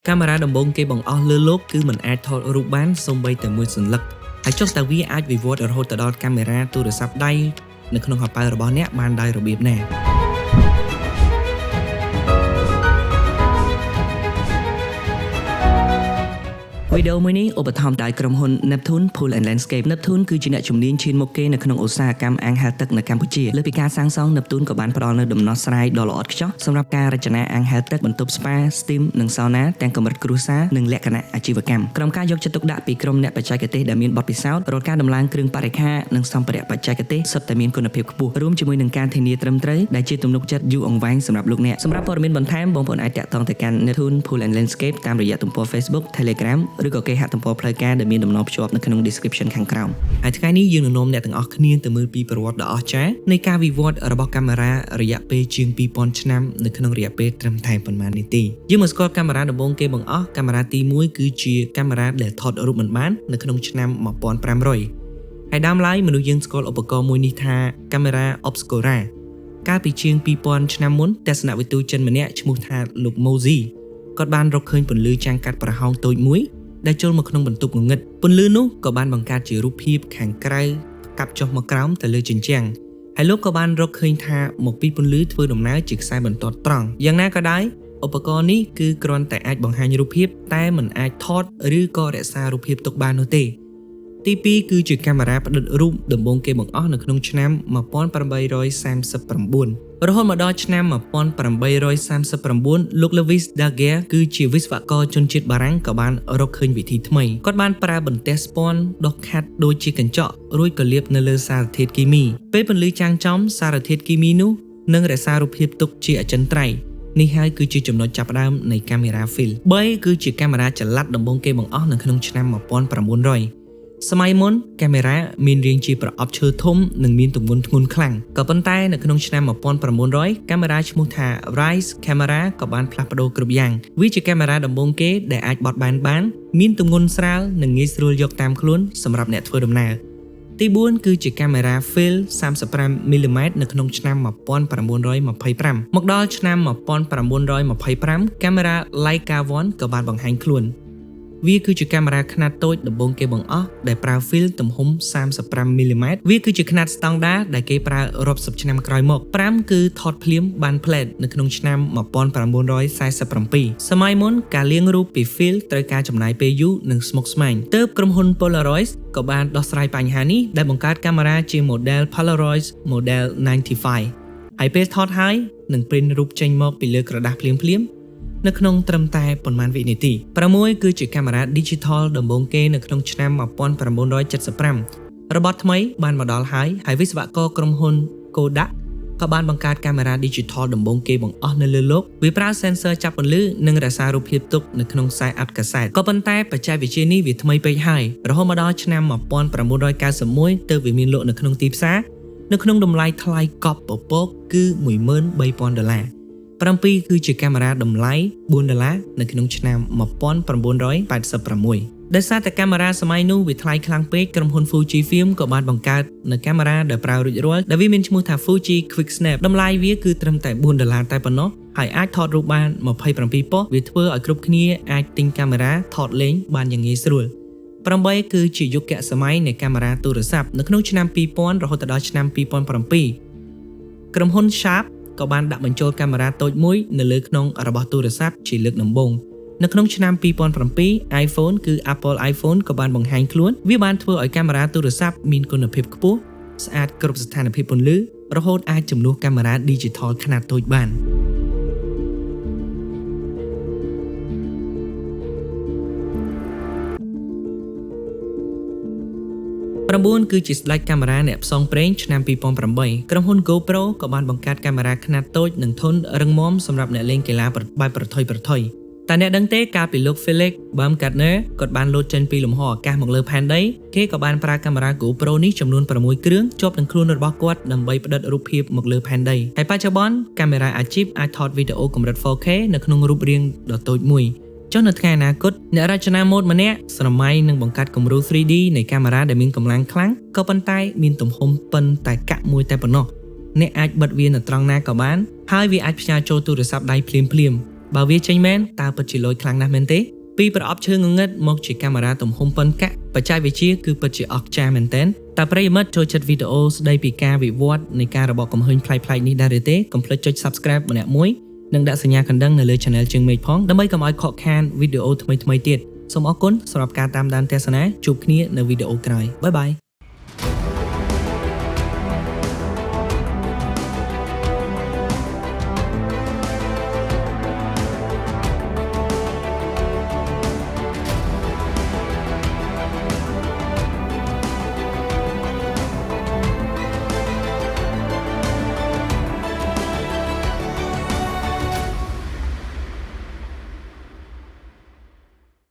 កាមេរ៉ាដំបូងគេបង្អស់លើលោកគឺមិនអាចថតរូបបានសូម្បីតែមួយសន្លឹកហើយចុះតើវាអាចវិវត្តរហូតដល់កាមេរ៉ាទូរស័ព្ទដៃនៅក្នុងហោប៉ៅរបស់អ្នកបានដោយរបៀបណាវីដេអូមួយនេះឧបត្ថម្ភដោយក្រុមហ៊ុន Neptune Pool and Landscape Neptune គឺជាអ្នកជំនាញឈានមុខគេនៅក្នុងឧស្សាហកម្មអាំងហែលទឹកនៅកម្ពុជាលើពីការសាងសង់ Neptune ក៏បានផ្ដល់នូវដំណោះស្រាយដ៏ល្អឥតខ្ចោះសម្រាប់ការរចនាអាំងហែលទឹកបន្ទប់ Spa Steam និង Sauna ទាំងកម្រិតគ្រួសារនិងលក្ខណៈអាជីវកម្មក្រុមការយកចិត្តទុកដាក់ពីក្រុមអ្នកបច្ចេកទេសដែលមានបទពិសោធន៍រាល់ការដំឡើងគ្រឿងបរិក្ខារនិងសម្ភារៈបច្ចេកទេសសុទ្ធតែមានគុណភាពខ្ពស់រួមជាមួយនឹងការធានាត្រឹមត្រូវដែលជាទំនុកចិត្តយូរអង្វែងសម្រាប់លោកអ្នកសម្រាប់ព័ត៌មានបន្ថែមបងប្អូនអាចតាក់ទងទៅកាន់ Neptune Pool and Landscape តាមរយៈទំព័រ Facebook Telegram ឬក៏គេហទំព័រផ្លូវការដែលមានដំណភ្ជាប់នៅក្នុង description ខាងក្រោមហើយថ្ងៃនេះយើងនឹងនាំអ្នកទាំងអស់គ្នាទៅមើលពីប្រវត្តិដ៏អស្ចារ្យនៃការវិវត្តរបស់កាមេរ៉ារយៈពេលជាង 2000 ឆ្នាំនៅក្នុងរយៈពេលត្រឹមតែប៉ុន្មាននាទីយើងមកស្គាល់កាមេរ៉ាដំបូងគេបង្អស់កាមេរ៉ាទី1គឺជាកាមេរ៉ាដែលថតរូបមិនបាននៅក្នុងឆ្នាំ 1500 ហើយដើមឡើយមនុស្សយើងស្គាល់ឧបករណ៍មួយនេះថាកាមេរ៉ា Obscura កាលពីជាង 2000 ឆ្នាំមុនទស្សនវិទូចិនម្នាក់ឈ្មោះថាលោក Mozi គាត់បានរកឃើញពន្លឺចាំងកាត់ប្រហោងតូចមួយដែលចូលមកក្នុងបន្ទប់ងងឹតពន្លឺនោះក៏បានបង្កើតជារូបភាពខាងក្រៅកាប់ចុះមកក្រោមទៅលើជញ្ជាំងហើយលោកក៏បានរកឃើញថាមកពីពន្លឺធ្វើដំណើរជាខ្សែបន្ទាត់ត្រង់យ៉ាងណាក៏ដោយឧបករណ៍នេះគឺគ្រាន់តែអាចបង្ហាញរូបភាពតែមិនអាចថតឬក៏រក្សារូបភាពទុកបាននោះទេទី2គឺជាកាមេរ៉ាផ្ដិតរូបដំបូងគេបង្អស់នៅក្នុងឆ្នាំ 1839 រហូតមកដល់ឆ្នាំ 1839 លោក Louis Daguerre គឺជាវិស្វករជនជាតិបារាំងក៏បានរកឃើញវិធីថ្មីគាត់បានប្រើបន្ទះស្ពាន់ដុសខាត់ដូចជាកញ្ចក់រួចក៏លាបនៅលើសារធាតុគីមីពេលពន្លឺចាំងចំសារធាតុគីមីនោះនឹងរក្សារូបភាពទុកជាអចិន្ត្រៃយ៍នេះហើយគឺជាចំណុចចាប់ផ្ដើមនៃកាមេរ៉ា film 3គឺជាកាមេរ៉ាចល័តដំបូងគេបង្អស់នៅក្នុងឆ្នាំ 1900សម័យមុនកាមេរ៉ាមានរាងជាប្រអប់ឈើធំនិងមានទម្ងន់ធ្ងន់ខ្លាំងក៏ប៉ុន្តែនៅក្នុងឆ្នាំ 1900 កាមេរ៉ាឈ្មោះថា Rise Camera ក៏បានផ្លាស់ប្ដូរគ្រប់យ៉ាងវាជាកាមេរ៉ាដំបូងគេដែលអាចបត់បែនបានមានទម្ងន់ស្រាលនិងងាយស្រួលយកតាមខ្លួនសម្រាប់អ្នកធ្វើដំណើរទី4គឺជាកាមេរ៉ា Film 35mm នៅក្នុងឆ្នាំ 1925 មកដល់ឆ្នាំ 1925 កាមេរ៉ា Leica 1 ក៏បានបង្ហាញខ្លួនវាគឺជាកាមេរ៉ាខ្នាតតូចដំបូងគេបង្អស់ដែលប្រើ film ទំហំ 35mm វាគឺជាខ្នាតស្តង់ដារដែលគេប្រើរាប់សិបឆ្នាំក្រោយមក5គឺថតភ្លាមបានផ្លែតនៅក្នុងឆ្នាំ 1947 សម័យមុនការលាងរូបពី film ត្រូវការចំណាយពេលយូរនិងស្មុគស្មាញទើបក្រុមហ៊ុន Polaroid ក៏បានដោះស្រាយបញ្ហានេះដែលបង្កើតកាមេរ៉ាជា model Polaroid Model 95 ហើយពេលថតហើយនឹង print រូបចេញមកពីលើក្រដាសភ្លាមនៅក្នុងត្រឹមតែប៉ុន្មានវិនាទី6គឺជាកាមេរ៉ា Digital ដំបូងគេនៅក្នុងឆ្នាំ 1975 របត់ថ្មីបានមកដល់ហើយវិស្វករក្រុមហ៊ុន Kodak ក៏បានបង្កើតកាមេរ៉ា Digital ដំបូងគេបង្អស់នៅលើโลกវាប្រើ sensor ចាប់ពន្លឺនិងរក្សារូបភាពទុកនៅក្នុងខ្សែអត្ថកាសែតក៏ប៉ុន្តែបច្ចេកវិទ្យានេះវាថ្មីពេកហើយរហូតមកដល់ឆ្នាំ 1991 ទើបវាមានលក់នៅក្នុងទីផ្សារនៅក្នុងតម្លៃថ្លៃកប់ពពកគឺ$13,000 7គឺជាកាមេរ៉ាតម្លៃ$4នៅក្នុងឆ្នាំ 1986 ដោយសារតែកាមេរ៉ាសម័យនោះវាថ្លៃខ្លាំងពេកក្រុមហ៊ុន Fujifilm ក៏បានបង្កើតនៅកាមេរ៉ាដែលប្រើរួចរាល់ដែលវាមានឈ្មោះថា Fuji Quick Snap តម្លៃវាគឺត្រឹមតែ$4តែប៉ុណ្ណោះហើយអាចថតរូបបាន27ប៉ុស្តិ៍វាធ្វើឲ្យគ្រប់គ្នាអាចទិញកាមេរ៉ាថតលេងបានយ៉ាងងាយស្រួល8គឺជាយុគសម័យនៃកាមេរ៉ាទូរស័ព្ទនៅក្នុងឆ្នាំ 2000 រហូតដល់ឆ្នាំ 2007 ក្រុមហ៊ុន Sharpក៏បានដាក់បញ្ចូលកាមេរ៉ាតូចមួយនៅលើក្នុងរបស់ទូរស័ព្ទជាលើកដំបូងនៅក្នុងឆ្នាំ 2007 iPhone គឺ Apple iPhone ក៏បានបង្ហាញខ្លួនវាបានធ្វើឲ្យកាមេរ៉ាទូរស័ព្ទមានគុណភាពខ្ពស់ស្អាតគ្រប់ស្ថានភាពពន្លឺរហូតអាចជំនួសកាមេរ៉ា Digital ខ្នាតតូចបាន9គឺជាស្ដេចកាមេរ៉ាអ្នកផ្សងព្រេងឆ្នាំ 2008 ក្រុមហ៊ុន GoPro ក៏បានបង្កើតកាមេរ៉ាខ្នាតតូចនិងធន់រឹងមាំសម្រាប់អ្នកលេងកីឡាបែបប្រថុយប្រថុយតែអ្នកដឹងទេកាលពីលោក Felix Baumgartner គាត់បានលោតចេញពីលំហអាកាសមកលើផែនដីគេក៏បានប្រើកាមេរ៉ា GoPro នេះចំនួន6គ្រឿងជាប់នឹងខ្លួនរបស់គាត់ដើម្បីផ្ដិតរូបភាពមកលើផែនដីហើយបច្ចុប្បន្នកាមេរ៉ាអាជីពអាចថតវីដេអូកម្រិត 4K នៅក្នុងរូបរាងដ៏តូចមួយចុះនៅថ្ងៃអនាគតអ្នករចនាម៉ូដម្នាក់ស្រមៃនឹងបង្កើតគំរូ 3D នៃកាមេរ៉ាដែលមានកម្លាំងខ្លាំងក៏ប៉ុន្តែមានទំហំប៉ុន្តែកាក់មួយតែប៉ុណ្ណោះអ្នកអាចបិទវានៅត្រង់ណាក៏បានហើយវាអាចផ្សាយចូលទូរស័ព្ទដៃភ្លាម បើវាចេញមែនតើពិតជាលយខ្លាំងណាស់មែនទេពីប្រអប់ឈើងងឹតមកជាកាមេរ៉ាទំហំប៉ុនកាក់បច្ចេកវិទ្យាគឺពិតជាអស្ចារ្យមែនទែនតើប្រិយមិត្តចូលចិត្តវីដេអូស្ដីពីការវិវត្តនៃការរបកកំហើញប្លែកៗនេះដែរឬទេកុំភ្លេចចុច Subscribe ម្នាក់មួយនិងដាក់សញ្ញាកណ្ដឹងនៅលើ Channel ជើងមេឃផងដើម្បីកុំឲ្យខកខានវីដេអូថ្មីៗទៀតសូមអរគុណសម្រាប់ការតាមដានទស្សនាជួបគ្នានៅវីដេអូក្រោយបាយបាយ